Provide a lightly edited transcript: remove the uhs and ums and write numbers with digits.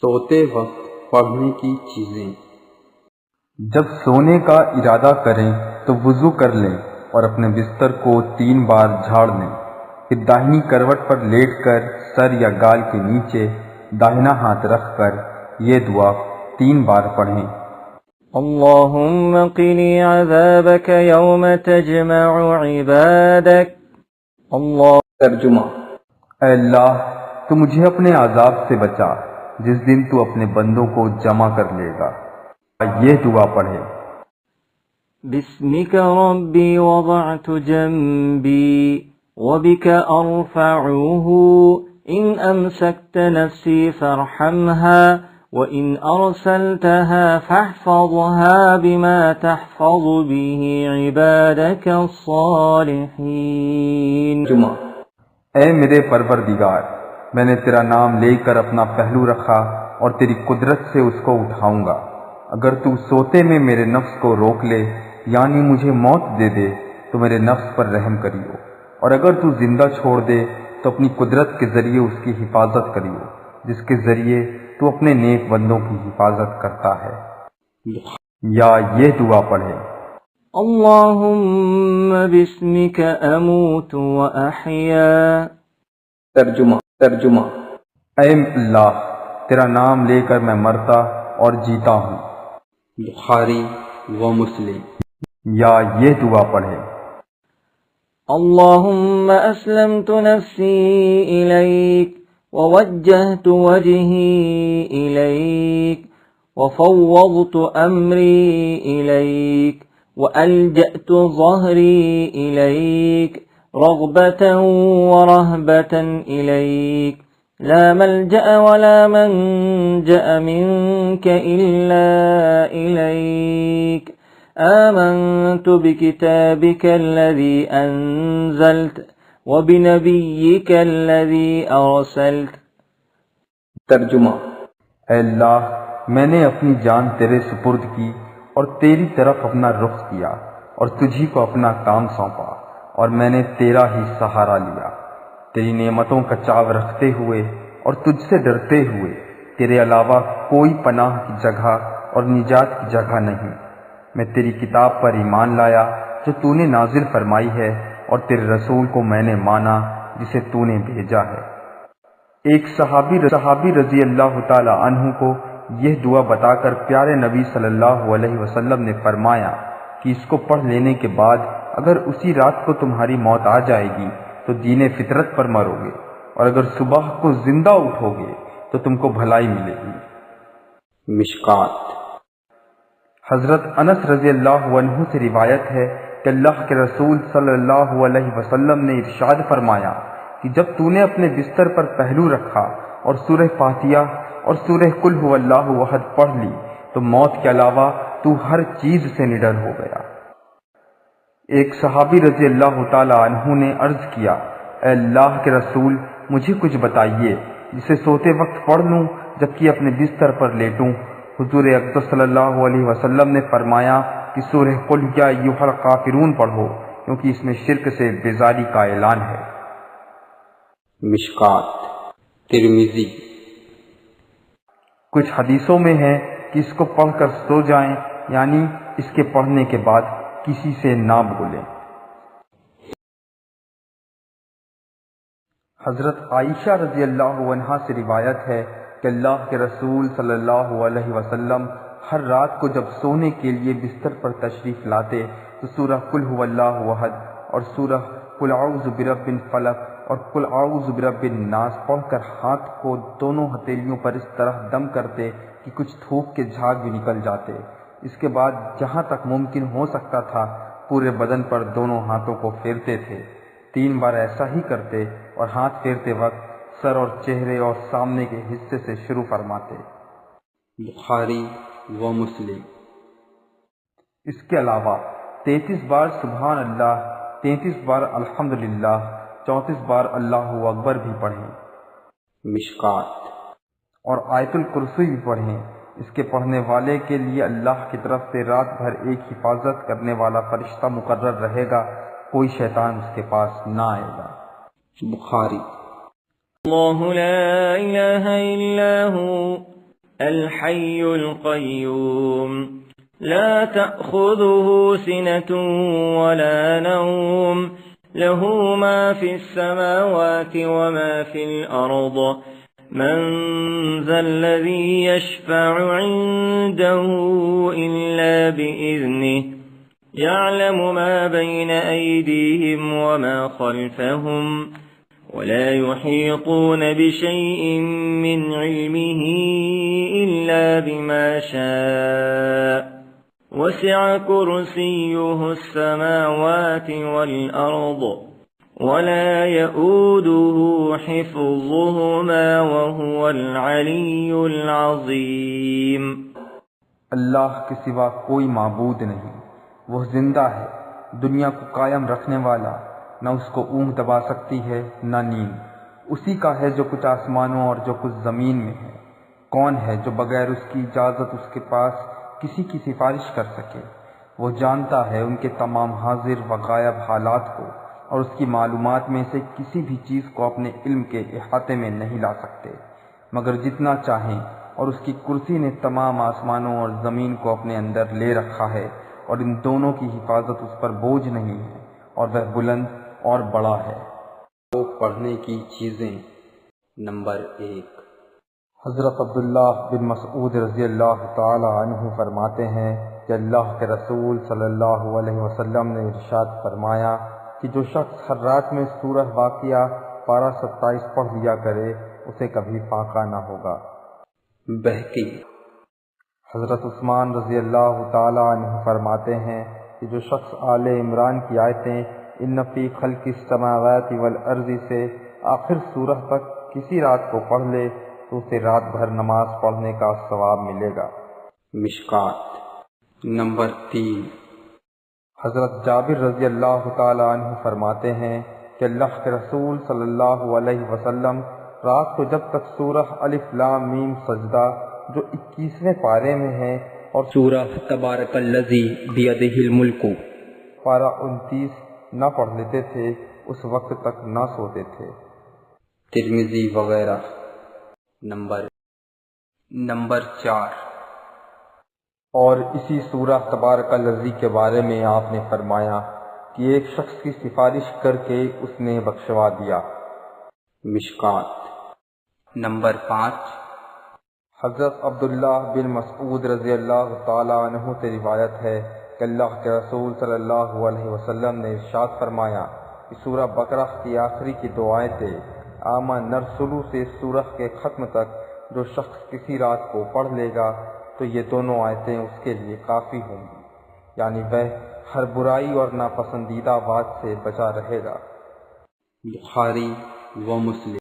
سوتے وقت پڑھنے کی چیزیں۔ جب سونے کا ارادہ کریں تو وضو کر لیں اور اپنے بستر کو 3 بار جھاڑ لیں، پھر داہنی کروٹ پر لیٹ کر سر یا گال کے نیچے داہنا ہاتھ رکھ کر یہ دعا 3 بار پڑھیں۔ اللهم قني عذابك يوم تجمع عبادك۔ ترجمہ: اے اللہ، تو مجھے اپنے عذاب سے بچا جس دن تو اپنے بندوں کو جمع کر لے گا۔ یہ دعا پڑھیں۔ بسمك ربي وضعت جنبي وبك أرفعه إن أمسكت نفسي فارحمها وإن أرسلتها فاحفظها بما تحفظ به عبادك الصالحين۔ اے میرے پروردگار، میں نے تیرا نام لے کر اپنا پہلو رکھا اور تیری قدرت سے اس کو اٹھاؤں گا۔ اگر تو سوتے میں میرے نفس کو روک لے یعنی مجھے موت دے دے تو میرے نفس پر رحم کریو، اور اگر تو زندہ چھوڑ دے تو اپنی قدرت کے ذریعے اس کی حفاظت کریو جس کے ذریعے تو اپنے نیک بندوں کی حفاظت کرتا ہے۔ یا یہ دعا پڑھیں۔ اللهم باسمك أموت وأحيا۔ ترجمہ: اے اللہ، تیرا نام لے کر میں مرتا اور جیتا ہوں۔ بخاری و مسلم۔ یا یہ دعا پڑھیں۔ اللهم أسلمت نفسي إليك ووجهت وجهي إليك وفوضت أمري إليك وألجأت ظهري إليك رغبة ورهبة إليك لا ملجأ ولا منجأ منك إلا إليك آمنت بكتابك الذي أنزلت وبنبيك الذي أرسلت۔ ترجمہ: اے اللہ، میں نے اپنی جان تیرے سپرد کی اور تیری طرف اپنا رخ کیا اور تجھی کو اپنا کام سونپا، اور میں نے تیرا ہی سہارا لیا، تیری نعمتوں کا چاو رکھتے ہوئے اور تجھ سے ڈرتے ہوئے۔ تیرے علاوہ کوئی پناہ کی جگہ اور نجات کی جگہ نہیں۔ میں تیری کتاب پر ایمان لایا جو تو نے نازل فرمائی ہے، اور تیرے رسول کو میں نے مانا جسے تو نے بھیجا ہے۔ ایک صحابی رضی اللہ تعالی عنہ کو یہ دعا بتا کر پیارے نبی صلی اللہ علیہ وسلم نے فرمایا کہ اس کو پڑھ لینے کے بعد اگر اسی رات کو تمہاری موت آ جائے گی تو دین فطرت پر مرو گے، اور اگر صبح کو زندہ اٹھو گے تو تم کو بھلائی ملے گی۔ مشکات۔ حضرت انس رضی اللہ عنہ سے روایت ہے کہ اللہ کے رسول صلی اللہ علیہ وسلم نے ارشاد فرمایا کہ جب تو نے اپنے بستر پر پہلو رکھا اور سورہ فاتحہ اور سورہ قل هو اللہ احد پڑھ لی تو موت کے علاوہ تو ہر چیز سے نڈر ہو گیا۔ ایک صحابی رضی اللہ تعالی عنہ نے عرض کیا، اے اللہ کے رسول، مجھے کچھ بتائیے جسے سوتے وقت پڑھ لوں جبکہ اپنے بستر پر لیٹوں۔ حضور اقدس صلی اللہ علیہ وسلم نے فرمایا کہ سورہ قل یا ایھا الکافرون پڑھو کیونکہ اس میں شرک سے بیزاری کا اعلان ہے۔ مشکات۔ ترمذی۔ کچھ حدیثوں میں ہے کہ اس کو پڑھ کر سو جائیں، یعنی اس کے پڑھنے کے بعد کسی سے نہ بولیں۔ حضرت عائشہ رضی اللہ عنہا سے روایت ہے کہ اللہ کے رسول صلی اللہ علیہ وسلم ہر رات کو جب سونے کے لیے بستر پر تشریف لاتے تو سورہ قل هو اللہ احد اور سورہ قل اعوذ برب الفلق اور قل اعوذ برب الناس پڑھ کر ہاتھ کو دونوں ہتھیلیوں پر اس طرح دم کرتے کہ کچھ تھوک کے جھاگ بھی نکل جاتے۔ اس کے بعد جہاں تک ممکن ہو سکتا تھا پورے بدن پر دونوں ہاتھوں کو پھیرتے تھے۔ 3 بار ایسا ہی کرتے اور ہاتھ پھیرتے وقت سر اور چہرے اور سامنے کے حصے سے شروع فرماتے۔ بخاری و مسلم۔ اس کے علاوہ 33 بار سبحان اللہ، 33 بار الحمدللہ، 34 بار اللہ اکبر بھی پڑھیں۔ مشکات۔ اور آیت الکرسی بھی پڑھیں۔ اس کے پڑھنے والے کے لیے اللہ کی طرف سے رات بھر ایک حفاظت کرنے والا فرشتہ مقرر رہے گا، کوئی شیطان اس کے پاس نہ آئے گا۔ بخاری۔ اللہ لا الہ الا ہو الحي القيوم لا تأخذه سنة ولا نوم له ما في السماوات وما في الأرض من ذا الذي يشفع عنده إلا بإذنه يعلم ما بين أيديهم وما خلفهم ولا يحيطون بشيء من علمه إلا بما شاء وسع كرسيه السماوات والأرض ولا يؤوده حفظهما وهو العلي العظيم. اللہ کے سوا کوئی معبود نہیں، وہ زندہ ہے، دنیا کو قائم رکھنے والا، نہ اس کو اونگ دبا سکتی ہے نہ نیند. اسی کا ہے جو کچھ آسمانوں اور جو کچھ زمین میں ہے. کون ہے جو بغیر اس کی اجازت اس کے پاس کسی کی سفارش کر سکے؟ وہ جانتا ہے ان کے تمام حاضر و غائب حالات کو، اور اس کی معلومات میں سے کسی بھی چیز کو اپنے علم کے احاطے میں نہیں لا سکتے مگر جتنا چاہیں، اور اس کی کرسی نے تمام آسمانوں اور زمین کو اپنے اندر لے رکھا ہے، اور ان دونوں کی حفاظت اس پر بوجھ نہیں ہے، اور وہ بلند اور بڑا ہے. وہ پڑھنے کی چیزیں. نمبر 1. حضرت عبداللہ بن مسعود رضی اللہ تعالی عنہ فرماتے ہیں کہ اللہ کے رسول صلی اللہ علیہ وسلم نے ارشاد فرمایا کہ جو شخص ہر رات میں سورہ واقعہ پارہ 27 پڑھ لیا کرے اسے کبھی فاقہ نہ ہوگا. بہقی. حضرت عثمان رضی اللہ تعالی عنہ فرماتے ہیں کہ جو شخص آل عمران کی آیتیں ان فی خلق السماوات والارض سے آخر سورہ تک کسی رات کو پڑھ لے تو اسے رات بھر نماز پڑھنے کا ثواب ملے گا. مشکات. نمبر 3. حضرت جابر رضی اللہ تعالی عنہ فرماتے ہیں کہ اللہ کے رسول صلی اللہ علیہ وسلم رات کو جب تک سورہ الف لام میم سجدہ جو 21ویں پارے میں ہے اور سورہ تبارک الذی بیدہ الملک پارہ 29 نہ پڑھ لیتے تھے اس وقت تک نہ سوتے تھے. ترمذی وغیرہ. نمبر 4. اور اسی سورہ تبارک الذی کے بارے میں آپ نے فرمایا کہ ایک شخص کی سفارش کر کے اس نے بخشوا دیا. مشکات. نمبر 5. حضرت عبداللہ بن مسعود رضی اللہ تعالی عنہ سے روایت ہے کہ اللہ کے رسول صلی اللہ علیہ وسلم نے ارشاد فرمایا کہ سورہ بقرہ کی آخری کی 2 آیتیں آمن نرسلو سے سورہ کے ختم تک جو شخص کسی رات کو پڑھ لے گا تو یہ دونوں آیتیں اس کے لیے کافی ہوں گی، یعنی وہ ہر برائی اور ناپسندیدہ بات سے بچا رہے گا. بخاری و مسلم.